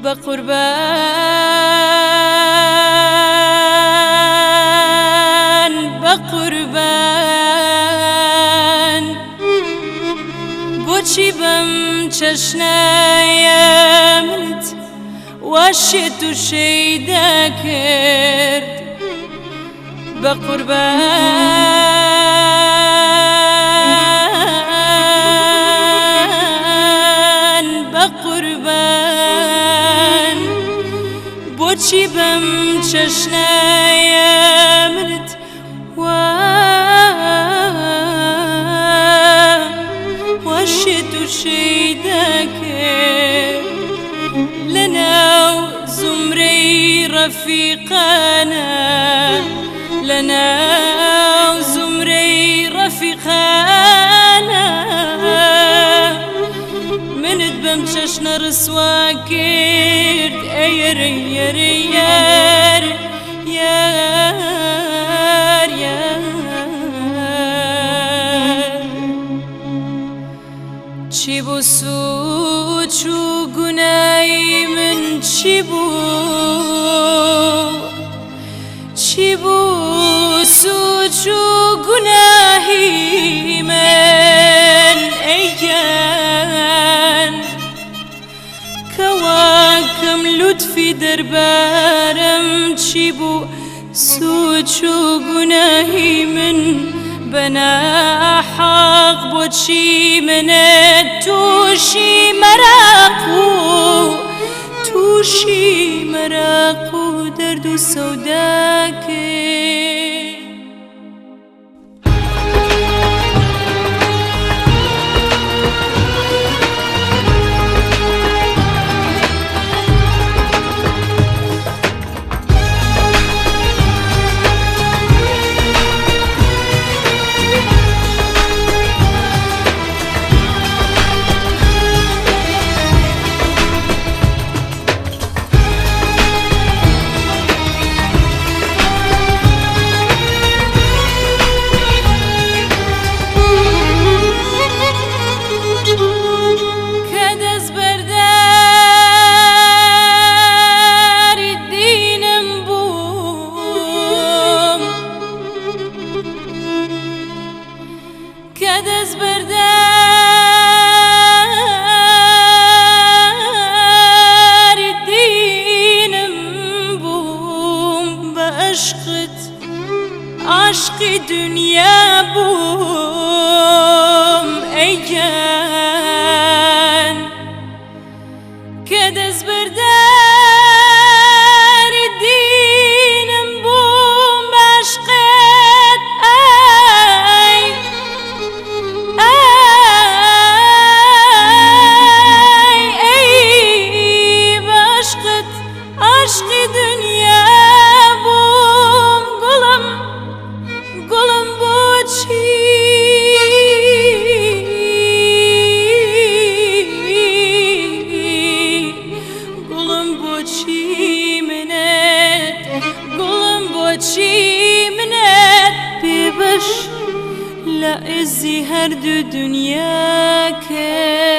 بقربان بقربان بۆچی بەم چەشنایە منت واشێ تووشەی دەکرد بقربان بقربان بۆچی بەم چەشنایە منت واشێ تووشەی دەکرد لەناو زومرەی ڕەفیقانە لەناو زومرەی ڕەفیقانە منت بەم چەشنە ڕسوا کرد ئەیەر یەر یەر یەر یەر چی بوو سوچ و گونای من چی بوو چی بوو سوچ و گوناهی من ئەیگەن کەواکەم لوتفی دەربارەم چی بوو سوچ و گوناهی من بەناحەق بۆچی منت تووشی مەراق و دەرد و سەودا کرد عشقی دنیا بووم ئەیگەن کە دەستبەرداری دینم بووم بە عشقت ئەی بە عشقت عشقی دنیا گوڵم بۆچی منت بێبەش لە ئێزی هەردوو دنیا کرد